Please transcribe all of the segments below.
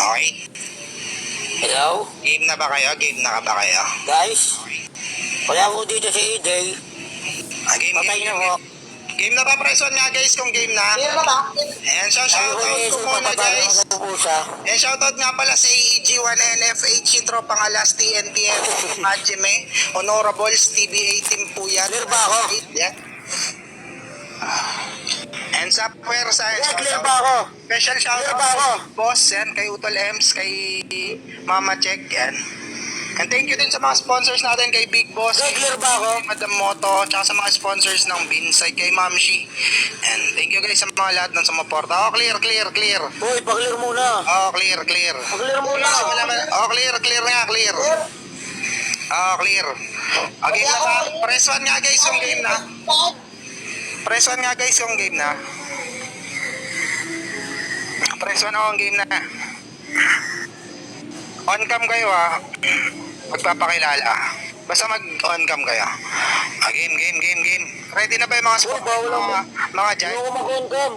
Okay? Hello? Game na ba kayo? Game na ka ba kayo? Guys, wala ko dito si EJ. Game Patay na game. ho. Game na ba, Preson nga guys, kung game na? Game na ba? Ayan, so shoutout ko muna guys. Ayan, shoutout nga pala sa AEG1NFH, tropang alas, TNTF, Majime, Honorables, TBA team po yan. Clear ba ako? Yan. And sa puwersa, Clear ba ako? special shoutout Clear ba ako? boss, yan, kay Utol Ems, kay Mama Check, yan. And thank you din sa mga sponsors natin, kay Big Boss, Clear ba ako? Madam Moto, tsaka sa mga sponsors ng Binsay, kay Ma'am Shi. And thank you guys sa mga lahat ng sumuporta. Oh, clear. Uy, pa-clear muna. Oh, clear. Pa-clear muna. Oh, clear nga, clear. Oh, clear. Okay na ba? Press 1 nga guys yung game na. Press 1 nga guys yung game na. Press 1 ang game na. On cam kayo ha. Magpapakilala. Basta mag-on cam kayo. Game. Ready na ba yung mga sport? Mga dyan? Hindi ako mag-on cam.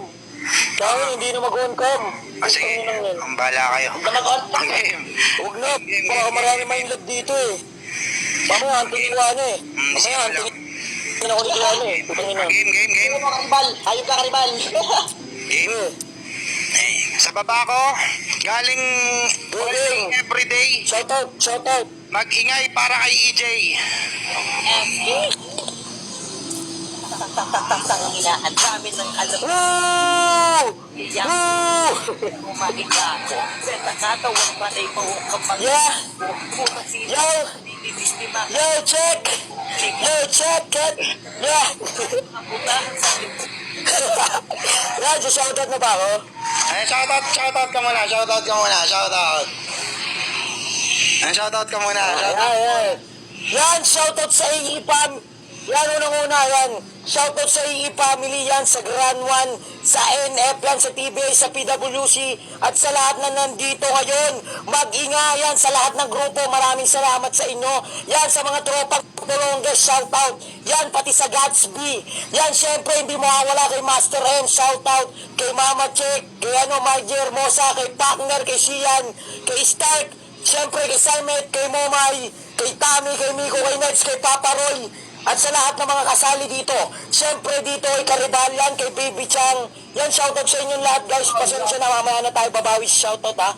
Sabi, hindi na mag-on cam. Sige, ang bala kayo. Ang game. Huwag na. Baka marami minded dito eh. Mamaya, anting iwan eh. Mamaya, anting iwan ako ni iwan eh. Game. Ayun ka karibal. Ayun ka karibal. Game. Sa baba ko, galing everyday. Shout out. Mag-ingay para kay EJ. Tangina, ang dami ng alam. Woo! Kumagiga ko. Beta katawan pa na ipawag kapag. Yeah! Yo! Yo, check! Kat! Yeah! Yan, shoutout na ba ako? Ay, shoutout ka muna. Shoutout ka muna. Yan, shoutout sa EE Fam. Yan, unang-una, yan. Shoutout sa EE Family, yan, sa Grand 1, sa NF, yan, sa TBA, sa PWC, at sa lahat na nandito ngayon. Mag-ingayan sa lahat ng grupo. Maraming salamat sa inyo. Yan, sa mga tropang tulongges, shoutout. Yan, pati sa Gatsby. Yan, syempre, hindi mawawala kay Master M, shoutout. Kay Mama Check, kay Margie Hermosa, kay Partner, kay Sian, kay Stark, syempre kay Salmet, kay Momay, kay Tami, kay Miko, kay Neds, kay Papa Roy, at sa lahat ng mga kasali dito. Siyempre dito ay Karibal yan, kay Baby Chang. Yan, shoutout sa inyong lahat guys. Pasensya na, mamaya na tayo babawi sa shoutout ha.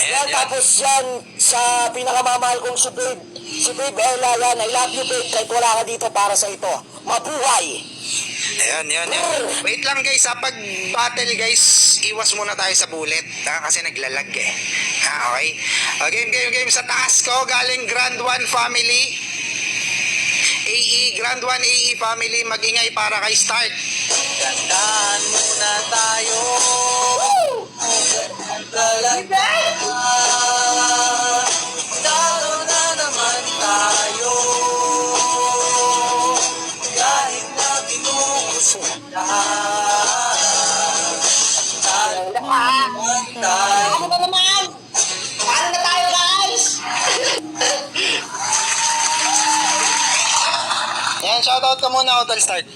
Yan, tapos yan, sa pinakamamahal kong si Babe Ella, yan, I love you Babe, kahit wala ka dito para sa ito. Mabuhay! Ayan. Wait lang guys ha, pag battle guys, iwas muna tayo sa bullet ha, kasi naglalag eh. Ha, okay? Game sa taas ko, galing Grand 1 family. AE, Grand 1 AE family, mag-ingay para kay Start. Gandaan muna tayo. Dalo na naman tayo. Kahit na binugusto lahat. Dalo naman tayo. Ano na naman? Paano na tayo guys? Ayan, shoutout ka muna, Hotel Start.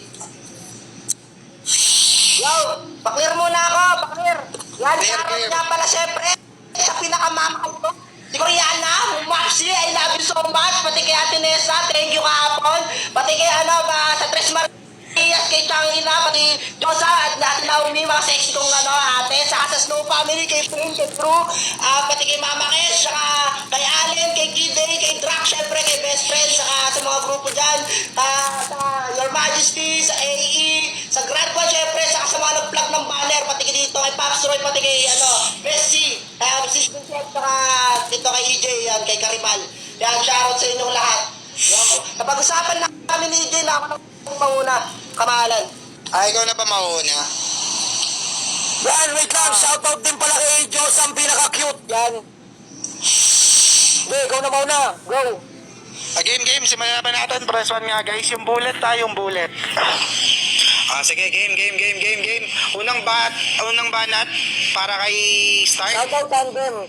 Yo, paklir muna ako, paklir. Yan, Clear. shoutout nga pala syempre sa pinakamamahal ko. Si Koreana, Maxi, I love you so much. Pati kay Ate Nessa, thank you kahapon. Pati kay sa Tres Marias, kay Changina, pati Josa, at Ate Naomi, mga sexy kong ate. Saka sa Snow Family, kay Prin, kay Drew, pati kay Mama Kes, saka kay Allen, kay Kiday, kay Drax, syempre kay Best Friend, saka sa mga grupo dyan, sa Your Majesty, sa AE, sa Grand One, syempre, saka sa mga nag-vlog ng banner, pati kay dito, kay Pax Roy, pati kay Bessie, si Vincent, saka dito kay EJ, yan, kay Karibal. Yan, shoutout sa inyong lahat. Yan. Napag-usapan na kami ni EJ na ako ng mauna, kamahalan. Ikaw na ba mauna? Yan, wait lang, shoutout din pala kay Diyos, ang pinaka-cute. Yan. Hindi, ikaw na mauna. Go. Game, simulan na natin. Press 1 nga guys, yung bullet. Sige, game. Unang banat para kay Start. Shoutout tandem.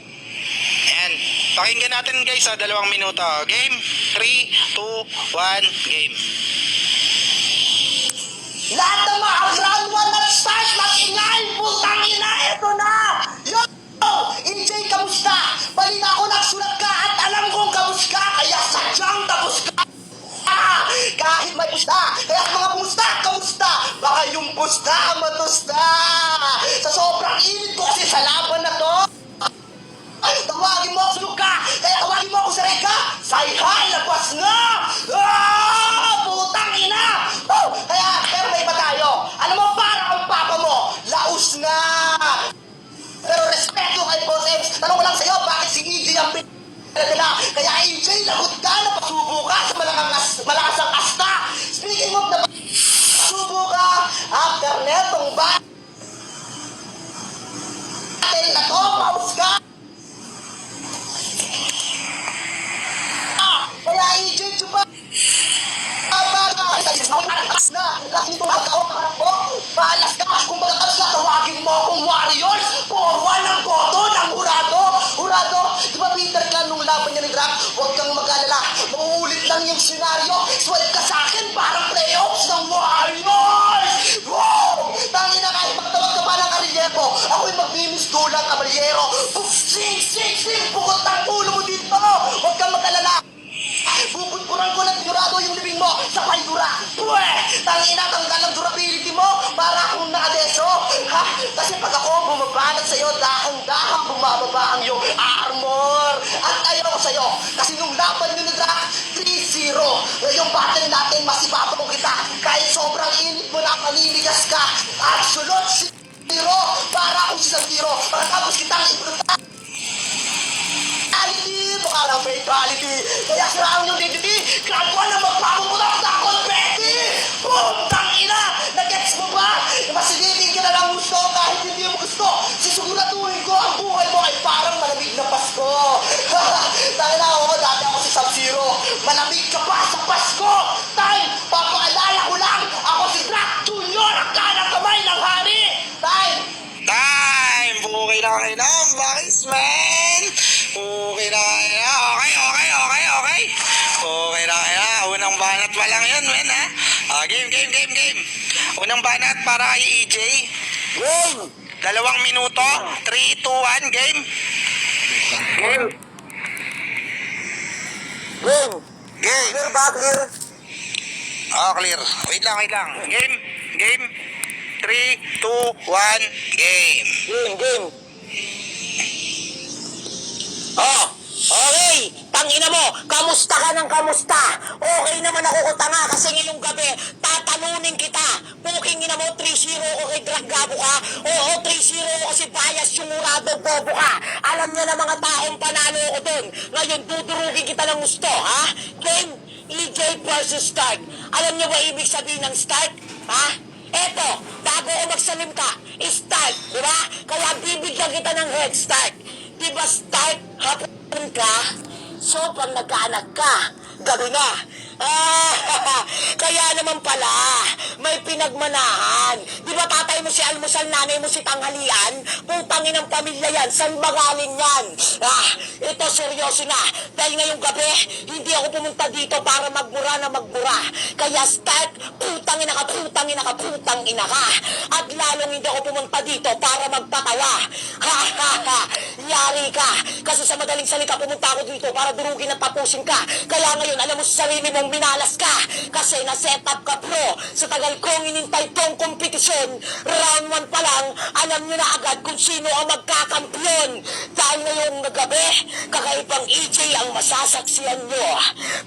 Ayan. Pakinggan natin guys sa 2 minuto. Game, 3, 2, 1, game. Lahat ng mga Grand 1 at stars, mag-ingay, putang ina, eto na! Yo! EJ pusta. Kaya mga pusta, kamusta? Baka yung pusta matusta. Sa sobrang init ko kasi sa laban na to, tawagin mo ako sa luka, kaya tawagin mo ako sa reka. Sayhay, labas na! Putang ina! Oh, kaya, pero may iba tayo. Alam mo, para ang papa mo, laos na! Pero respeto kay Boss Ems, tanong ko lang sa'yo, bakit si EJ ang nila? Kaya EJ, lagot ka na pasubo ka sa malakas ang asta. Speaking of the pasubo ka, after netong battle na to, paus ka. Kaya EJ, chupa! Na, laking tumataw ka po. Paalas ka, kung bagatas na, tawagin mo akong Warriors. Porwa ng koto, ng hurado. Hurado, di ba Peter Clan nung laban niya ni Drac? Huwag kang mag-alala, mauulit lang yung senaryo. Swipe ka sa akin, parang playoffs ng Warriors. Wow! Tangin na kahit magtawag ka pa ng Cariñeco, ako'y magmimis dulang kabalyero. Sing, sing, sing, bukot ng ulo mo dito. Huwag kang mag-alala. Bubudburan ko ng durado yung libing mo sa paydura. Pwe! Tangina, tanggal ang durability mo para akong nakadeso. Ha? Kasi pag ako bumabanat sa'yo, dahang-dahang bumababa ang iyong armor. At ayaw ko sa'yo. Kasi nung laban nyo na Drac, 3-0. Yung battle natin, masibabaw kita. Kahit sobrang init mo na paninigas ka. At sulot si Zero para akong si Zero. Pagkatapos kitang ibrutan. Mukha lang fatality. Kaya siraan yung dignity. Kagwa na magpapamutak na confetti. Putang ina! Nagets mo ba? Masigilin ka na lang gusto kahit hindi mo gusto. Sisiguraduhin ko ang buhay mo ay parang malamig na Pasko. Tangina ako, dati ako si Sub-Zero. Malamig ka pa sa Pasko. Time! Papaalala ko lang. Ako si Drac Jr. Ang kanang kamay ng hari. Time! Time! Okay na kayo na, bakis man! Okay na kayo na, okay. Okay na kayo na, unang banat pa lang yun, men, ha? Game. Unang banat para kay EJ. Game! 2 minuto, 3, 2, 1, game. Game! Game. Clear ba? Clear? Clear. Wait lang. Game. 3, 2, 1, game. Game. Oh, okay. Tangina mo, kamusta ka ng kamusta? Okay naman ako tanga kasi ngayong gabi, tatalunin kita. Puking ina mo, 3-0 o kay Dragabo ka? Oo, 3-0 kasi bias yung murado, bobo ka. Alam niya na mga taong panalo ko dun. Ngayon, dudurugin kita ng gusto, ha? Game, EJ versus Stark. Alam niyo ba ibig sabihin ng Stark? Ha? Eto, bago ko magsalim ka, start, di ba? Kaya bibigyan kita ng head start. Di ba start, hapon ka? So, pag nagkaanak ka, gabi na. Kaya naman pala, may pinagmanahan. Di ba tatay mo si almusal, nanay mo si tanghalian? Putangin ng pamilya yan, saan ba galing yan? Ito seryoso na. Dahil ngayong gabi, hindi ako pumunta dito para magbura. Kaya start, putangin ina ka. At lalong hindi ako pumunta dito para magpatawa. Yari ka. Kasi sa madaling salita, pumunta ako dito para durugin at tapusin ka. Kaya ngayon, alam mo sa sarili mong minalas ka. Kasi na-set up ka, bro. Sa tagal kong inintay tong kompetisyon, round 1 pa lang, alam nyo na agad kung sino ang magkakampiyon. Dahil ngayong gabi, kakaibang EJ ang masasaksiyan nyo.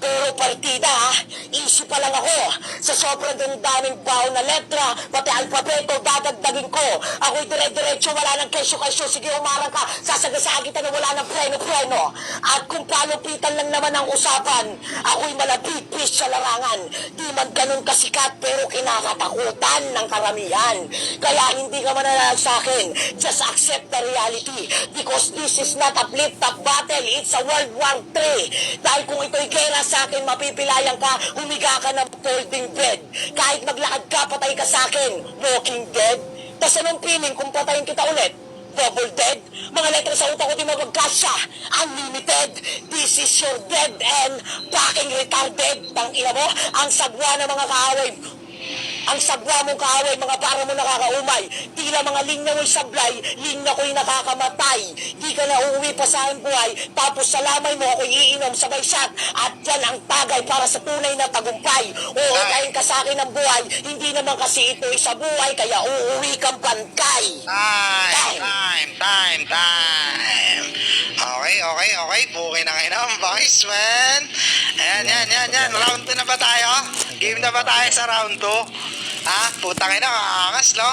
Pero partida, easy pa lang ako. Sa sobrang daming baon na letra, pati alpabeto, dadagdagin ko. Ako'y dire-diretso, wala ng kesyo-kesyo. Sige, umarang ka. Sasagasagin na wala ng preno-preno. At kung palupitan lang naman ang usapan, ako'y malapit-pis sa larangan. Di man ganun kasikat, pero kinakatakutan ng karamihan. Kaya hindi ka mananalo sa akin. Just accept the reality. Because this is not a flip-top battle. It's a World War III. Dahil kung ito'y gera sa akin, mapipilayan ka, humiga ka ng folding bed. Kahit maglakad ka, patay ka sa akin. Walking dead. Tas anong feeling kung patayin kita ulit? Double dead? Mga letra sa utak ko di magkasya. Unlimited. This is your dead end. Fucking retarded. Tang ina mo, ang sagwa ng mga kaaway. Ang sagwa mong kaaway, mga para mo nakakaumay. Tila mga linya mo'y sablay, linya ko'y nakakamatay. Di ka na uuwi pa sa aking buhay, tapos sa lamay mo ako'y iinom sabay shot. At yan ang tagay para sa tunay na tagumpay. Oo, kain ka sa akin ng buhay, hindi naman kasi ito'y sa buhay, kaya uuwi kang bangkay. Time. Okay. Bukay na kayo ng boys, man. Yan. Round 2 na ba tayo? Game na ba tayo sa round 2? Ha? Putang ina, angas, no?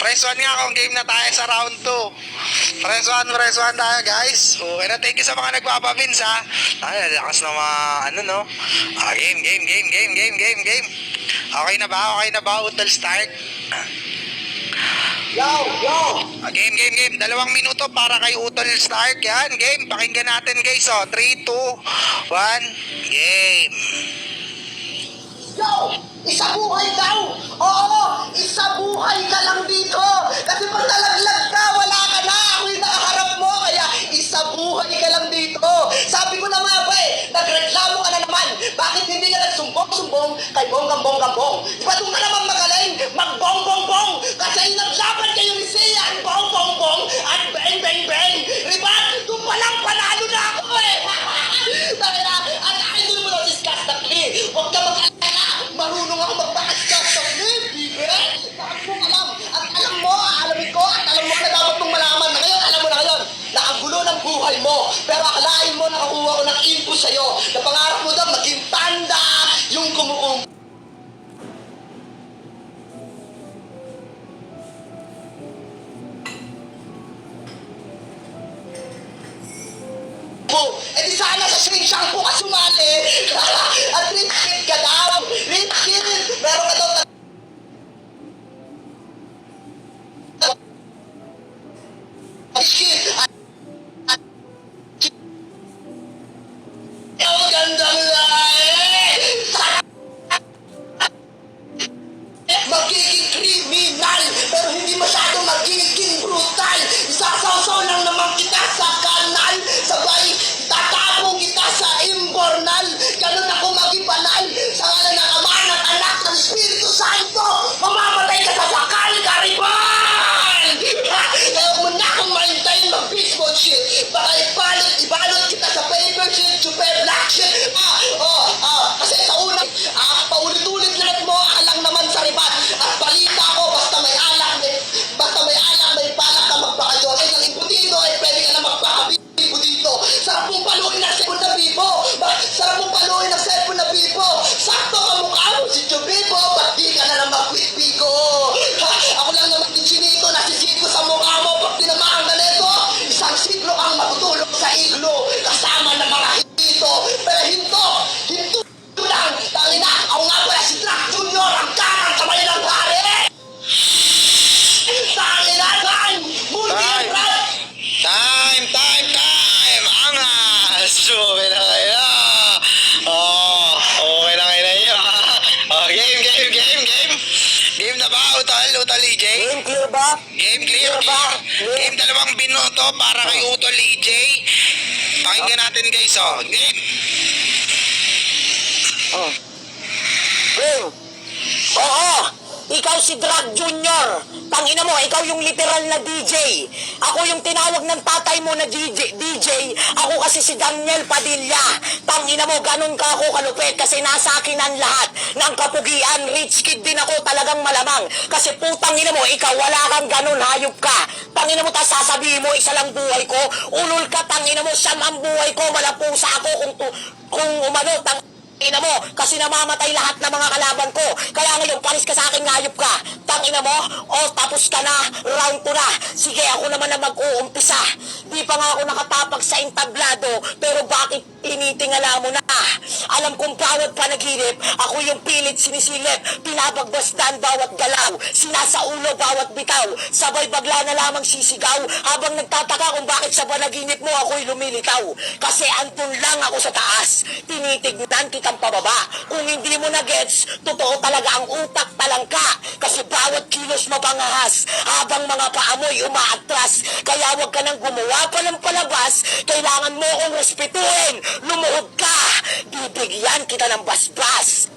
Press 1 nga kung game na tayo sa round 2. Press 1 tayo, guys. Okay na, thank you sa mga nagpapabins, ha? Ay, lakas na mga, ano, no? Game. Okay na ba? Utol start. Yo! Game. 2 minuto para kay Utol start. Yan, game. Pakinggan natin, guys. 3, 2, 1, game. Yo! Isa buhay daw! Oo! Isa buhay ka lang dito! Kasi pag nalaglag ka, wala ka na! Ako'y nakaharap mo, kaya isa buhay ka lang dito! Sabi ko na nga ba nagreklamo ka na naman! Bakit hindi ka nagsumbong-sumbong kay Bonggam-Bonggam-Bong? Di ba doon ka naman magaling? Mag-bong-bong-bong! Kasi naglaban kayo ni Sia at bong-bong-bong at beng-beng-beng! Diba? Doon pa lang panalo na ako eh! At idol mo na si Scott Stackley! Huwag ka mag-alala! Marunong ako magpakaskas sa flip, bibe! Bakit mo alam? At alam mo, alamin ko, at alam mo na dapat mong malaman na ngayon, alam mo na ngayon, na ang gulo ng buhay mo. Pero akalain mo, nakakuha ko ng info sa'yo, na pangarap mo daw maging tanda yung kumukum. Eh di sana sa Shane Shampoo ka sumali. At rich kid ka daw. Rich kid. Meron ka daw rich kid. Ang gandang lahi. Magiging kriminal, pero hindi masyado magiging brutal. Isasawsaw lang naman kita sa kanal, sabay tatapong kita sa imbornal. Ganun ako maging banal, sa ngalan ng Ama, ng Anak, ng Espiritu Santo. Mamamatay ka sa sakal, Gariban! Kaya huwag mo na akong maintayin mag-baseball shit. Baka ibalot kita sa paper shit, chupe, black shit. Kasi sa unang, paulit-ulit lahat mo, alang naman sa ribat. At balita ko, basta may alak, may balak ka magpakadyo. Ay, ang imputito, ay pwede ka na magpakabibo dito. Sarap mong paluin ng cellphone na bibo. Sarap mong paluin ng cellphone na bibo. Sakto ka mukha mo si Chubibo. Ba't di ka na lang mag-quick-bigo? Ako lang naman din sinito, nasisito sa mukha mo. Pag tinamaan ka nito, isang siglo kang matutulog sa iglo. Kasama ng mga hito. Pero hinto lang. Tangina, ako nga pala si Drac Jr. Ang karang kamay ng pare. Tangina, Time! Angas! Okay na kayo. Okay na kayo. Game. Game na ba, Utol EJ? Game clear ba? Game clear. Game 2 minuto para kay Utol EJ. Pakinggan natin, guys, game. Game. Oo! Ikaw si Drag Junior. Tangina mo, ikaw yung literal na DJ. Ako yung tinawag ng tatay mo na DJ. Ako kasi si Daniel Padilla. Tangina mo, ganun ka ako kalupit kasi nasa akin ang lahat ng kapugian. Rich kid din ako talagang malamang. Kasi putang ina mo, ikaw wala kang ganun, hayop ka. Tangina mo, tas sasabihin mo, isa lang buhay ko. Ulol ka, tangina mo, siyam ang buhay ko. Malapusa ako kung umano, ina mo, kasi namamatay lahat ng mga kalaban ko. Kaya ngayon, paris ka sa akin, ngayop ka. Tangina mo, tapos ka na, round 2 na. Sige, ako naman na mag-uumpisa. Di pa nga ako nakatapag sa entablado, pero bakit tinitingala mo na? Alam kong bawat panaginip, ako yung pilit sinisilip, pinabagbasdan bawat galaw, sinasaulo bawat bitaw, sabay bagla na lamang sisigaw, habang nagtataka kung bakit sa panaginip mo ako'y lumilitaw. Kasi andun lang ako sa taas, tinitignan kitang pababa. Kung hindi mo na gets, totoo talaga ang utak talangka, kasi bawat kilos mabangahas, habang mga paamoy umaatras. Kaya wag ka nang gumawa pa ng palabas, kailangan mo akong respetuhin. lumuhod ka! Bibigyan kita ng basbas!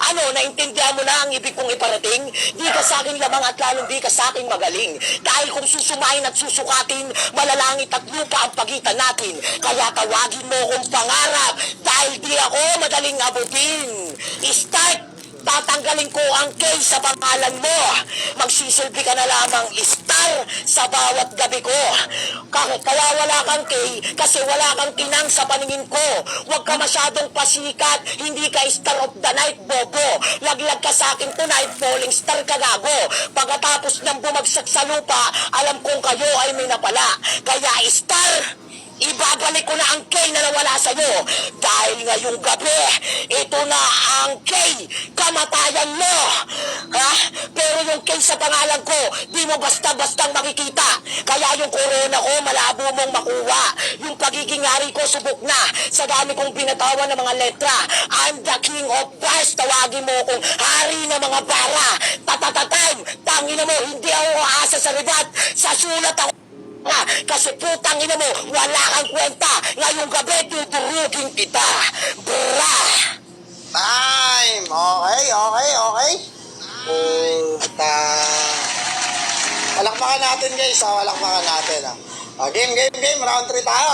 Ano, naintindihan mo na ang ibig kong iparating? Di ka sa akin lamang at lalong di ka sa akin magaling. Dahil kung susumain at susukatin, malalangit at lupa ang pagitan natin. Kaya tawagin mo kong pangarap dahil di ako madaling abutin. Start! Tatanggalin ko ang K sa pangalan mo. Magsisilbi ka na lamang star sa bawat gabi ko. Kaya wala kang K kasi wala kang kinang sa paningin ko. Huwag ka masyadong pasikat, hindi ka star of the night, bobo. Laglag ka sa akin tonight, falling star ka gago. Pagkatapos ng bumagsak sa lupa, alam kong kayo ay may napala. Kaya star, ibabalik ko na ang K na nawala sa'yo. Dahil ngayong gabi, ito na ang K, kamatayan mo. Ha? Pero yung K sa pangalan ko, di mo basta-bastang makikita. Kaya yung corona ko, malabo mong makuha. Yung pagiging hari ko, subok na. Sa dami kong binatawan ng mga letra. I'm the king of bars. Tawagin mo kong hari ng mga bara. Tatatatam, tangin mo, hindi ako aasa sa ribat. Sa sulat ako kasi putang ina mo, wala kang kwenta. Ngayong gabi, tuturugin kita. Bra! Time! Okay. Puta. Palakpakan natin guys, palakpakan natin. Game. Round 3 tayo.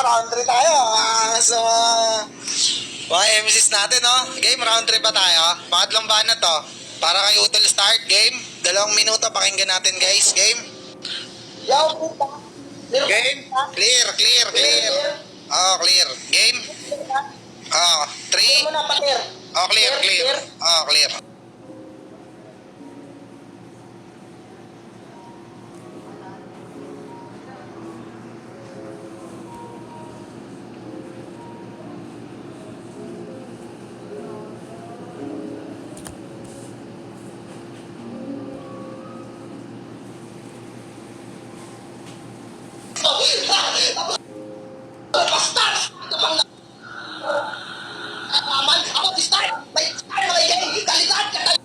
Mga MCs natin, Game, round 3 pa tayo. Pangatlong ban na to. Para kay Utol start, game. 2 minuto, pakinggan natin guys, game. Yo, puta. Game, clear. Oh, clear. Game. Oh, 3. Ano na, patir? Oh, clear. Oh, clear. Bastard! Kapang na... Aman, ako di start! May start mga game! Kalitan ka!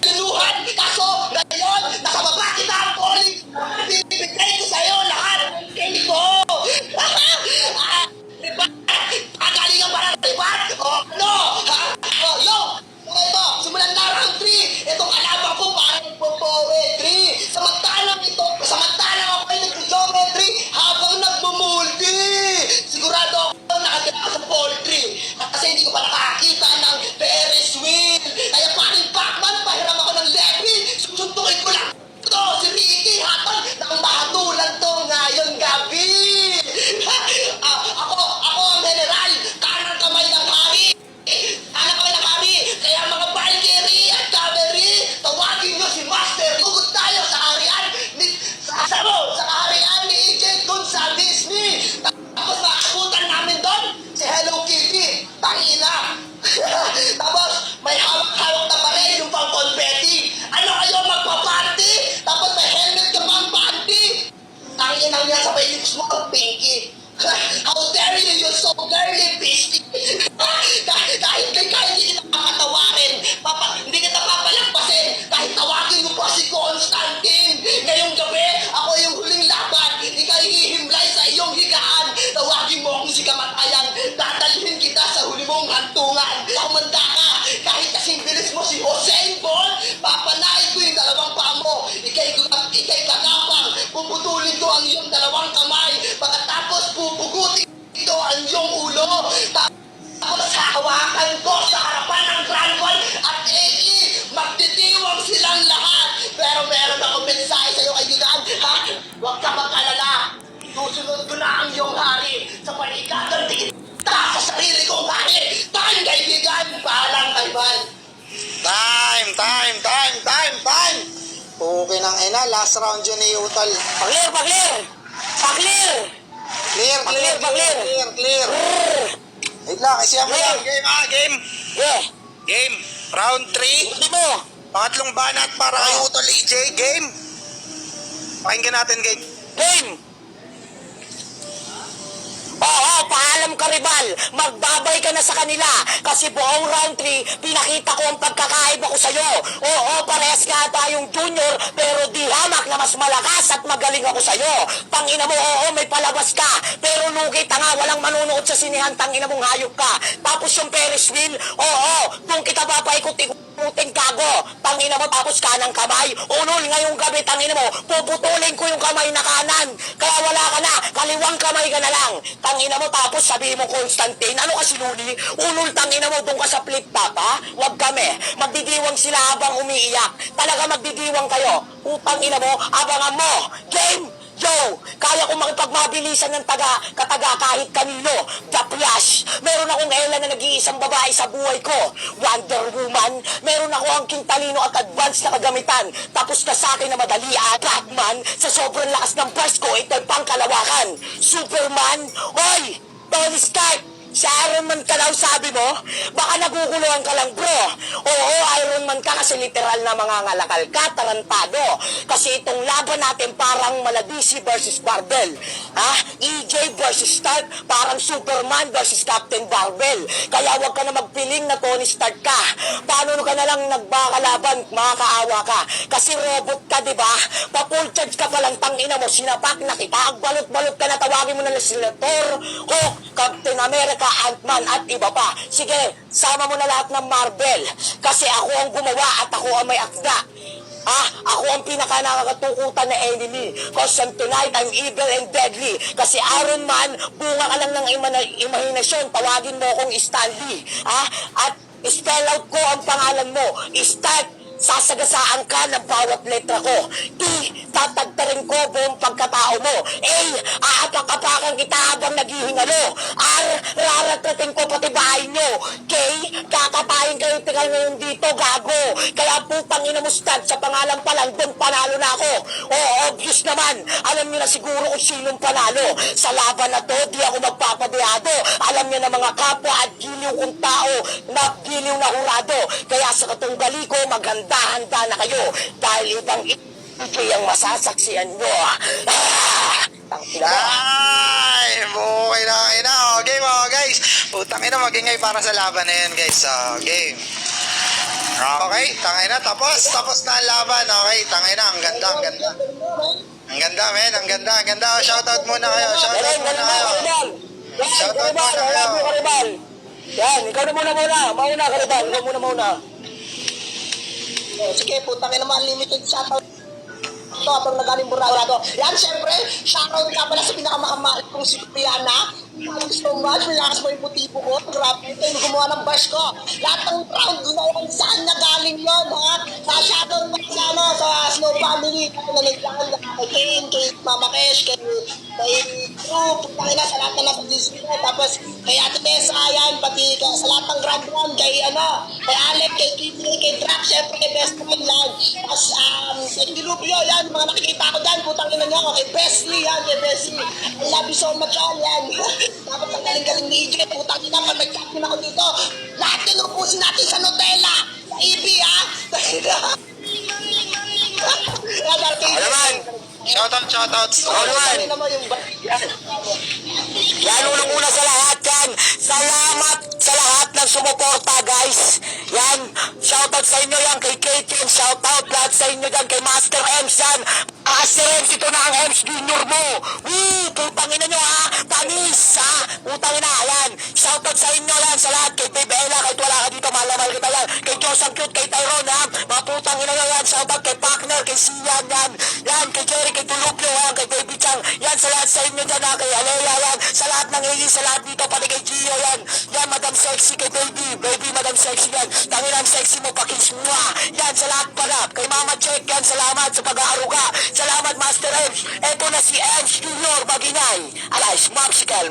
Linuhan! Kaso, ngayon, nakababa kita ang calling! Bibigay ko sa'yo lahat! Game ko! Ribat! Pagaling ang parang ribat! O ano? O, yo! Okay mo, simulan na round 3! Itong alaman ko parang poetry! Samantalang ako ay nag-geometry habang nagmumulti! Sigurado ako nakatira sa poultry! Kasi hindi ko pa nakakita ng Ferris wheel! Kaya paring Pacman, pahiram ako ng level! Susuntukin ko lang ito! Si Ricky hatol ng mahatulan to ngayong gabi! Ako ang general! Kanang kamay ng hari! Kaya mga Valkyrie at Cavalry, tawagin nyo si Master. Tugod tayo sa kaharian sa kaharian ni AJ dun sa Disney. Tapos makakutan namin doon si Hello Kitty. Tangina. Tapos may hawak-hawak na baril yung pang confetti. Ano kayo magpa-party? Tapos may helmet ka pang party. Tangina niya sabay lips mo ang pinky. How dare you, you're so girly, beastie. Kahit hindi kita makatawarin, hindi kita papalagpasin, kahit tawagin mo pa si Constantine. Ngayong gabi, ako yung huling laban, ika'y hihimlay sa iyong higaan. Tawagin mo akong si Kamatayan, dadalhin kita sa huli mong hantungan. Kumanda ka, kahit kasing bilis mo si Usain Bolt, papanahin ko yung dalawang paa mo. Ika'y kagapang, puputulin ko ang iyong dalawang kamay, pagkatapos pupugutin ito ang iyong ulo. Tapos hahawakan ko sa harapan ng Grand Wall at magtitiwang silang lahat. Pero meron akong mensahe sa iyo, kaibigan. Ha? Huwag ka mag-alala. Susunod ko na ang iyong hari sa paligatan kita sa sarili kong hari. Time, kaibigan. Paalam, kaibigan. Time! Okay ng ina, last round yun ni Utol. Paklir! Clear. Wait lang, kasi mo lang. Game. Yeah. Game. Round 3. Hindi mo. Pangatlong banat para kay Utol AJ. Game. Pakinggan natin, game. Game! Oo, paalam ka, rival. Magbabay ka na sa kanila. Kasi buong round 3, pinakita ko ang pagkakaiba ko sa'yo. Oo, parehas nga tayong junior, pero di hamak na mas malakas at magaling ako sa'yo. Tangina mo, oo, may palabas ka. Pero lugi, tanga, walang manunood sa sinihan, tangina mong hayop ka. Tapos yung Ferris wheel, oo, doon kita papaikot-ikutin gago. Tangina mo, tapos kanang kamay. Unol, ngayong gabi, tangina mo, puputulin ko yung kamay na kanan. Kaya wala ka na, kaliwang kamay ka na lang. Tangina mo, tapos sabi mo, Constantine, ano kasi luli? Unol, tangina mo, doon ka sa flip-top, ha? Huwag kami. Magdidiwang sila habang umiiyak. Talaga magdidiwang kayo. Utang ina mo, abangan mo. Game! Yo! Kaya kong makipagmabilisan ng kataga kahit kanino. The Flash! Meron akong Ella na nag-iisang babae sa buhay ko. Wonder Woman! Meron ako ang kintalino at advanced na kagamitan. Tapos na sa akin na madalian. Batman! Sa sobrang lakas ng bars ko, ito'y pangkalawakan. Superman! Hoy! Tony Stark! Sa Iron Man ka daw sabi mo? Baka naguguluhan ka lang bro. Oo, Iron Man ka kasi literal na mga ngalakal ka, tarantado. Kasi itong laban natin parang Maladisi versus Marvel. Ha? EJ versus Stark, parang Superman versus Captain Marvel. Kaya huwag ka na magpiling na Tony Stark ka. Paano ka na lang nagbakalaban, makakaawa ka. Kasi robot ka, di ba? Pa-full charge ka palang tangina mo, sinapak na kita, agbalot-balot ka na, tawagin mo na lang sila Thor, Hulk, Captain America, Ant-Man at iba pa. Sige, sama mo na lahat ng Marvel. Kasi ako ang gumawa at ako ang may akda. Ako ang pinaka-nakakatukutan na enemy. Cause tonight, I'm evil and deadly. Kasi Iron Man, bunga ka lang ng imahinasyon. Tawagin mo akong Stanley. At spell out ko ang pangalan mo. Start. Sasagasaan ka ng bawat letra ko. T, tatagtarin ko buong pagkatao mo. A, aapak-apakan kita habang naghihingalo. R, raratratin ko pati bahay nyo. K, kakatayin kayo tinggal ngayon dito, gago. Kaya putang ina mo stud, sa pangalan pa lang, doon panalo na ako. Obvious naman. Alam nyo na siguro kung sinong panalo. Sa laban na to, di ako magpapadiyado. Alam nyo na mga kapwa at giliw kong tao, na giliw na hurado. Kaya sa katunggali ko, handa na kayo dahil ibang ito'y ang masasaksiyan nyo. Ay, buhay na kayo na. Okay mga guys. Putang ina, magingay para sa laban na yan guys. Game. Okay, tangay na. Tapos na ang laban. Okay, tangay na. Ang ganda. Ang ganda, men. Ang ganda. Shoutout muna kayo. Shoutout muna kayo. Yan, ikaw na muna. Mauna, Karibal. Ikaw muna. Sige, putang ina naman, unlimited shoutout. Ito, habang nagaling Burado. Yan, syempre, shoutout ka pala sa pinakamakamalit kong si Piana. Thank you so much. Relax mo yung motibo ko. Grabe ito yung gumawa ng bars ko. Lahat ng crowd, gumawa saan na galing yun, ha? Sa shoutout pa sa Snow Family. Kaya nanigyan kay Kane, kay Mama Kesh, kay Drew, putang ina sa lahat na nasa Disney. Tapos, kay Ate Tessa, yan, pati sa lahat ng Grand One, kay Alec, kay Kitty, kay Drax, syempre kay Best Friend yan. Tapos, kay Dilupio, yan, mga nakikita ko dyan, putang ina niya, kay Besley, yan, kay Besley. I love you so much, all, yan. Dapat ang galing-galing ni EJ, putang ina, pag nag-champion ako dito, lahat tinupusin natin sa Nutella, sa EB, ha? Ano naman? Shoutouts. Ano naman? Yan, unang-una sa lahat yan. Salamat sa lahat ng sumuporta, guys. Yan, shoutout sa inyo yan kay Kate yan. Shoutout lahat sa inyo yan kay Master Ems yan. Master Ems, ito na ang Ems Junior mo. Putangin na nyo ha. Panis ha. Putangin na. Yan. Shoutout sa inyo yan sa lahat. Kay Babe Ella, kahit wala ka dito, mahal kita yan. Kay Diyos ang cute, kay Tyrone ha. Mga putangin na nyo yan. Shoutout kay Partner, kay Sian yan. Yan, kay Jerry, kay Tulupio yan. Kay Baby Chang. Yan, sa lahat sa inyo dyan ha. Kay Alea yan. Sa lahat ng hili, sa lahat dito, pati kay Gio yan. Yan, Madam Sexy, kay Baby, Madam Sexy yan. Tangin ang sexy mo, pakis mo ha. Yan, sa lahat pala. Kay Mama Check yan, salamat sa pag-aaruga. Salamat, Master Ems. Eto na si Ems Junior Bagingay. Alias, Mopsicle.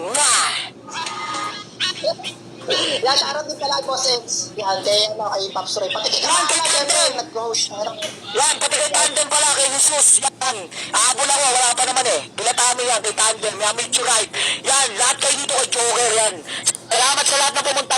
Yan, shoutout din pala, Boss Ems. Yan, kay Pops Roy. Pati kay Yan, kay Tandem. nag-host. Yan, pati kay Tandem pala, kay Jesus. Yan, aabol ako, wala pa naman eh. Pinatami yan, kay Tandem. Yan, Mitchell Wright. Yan, lahat kayo dito kay Joker yan. Salamat sa lahat na pumunta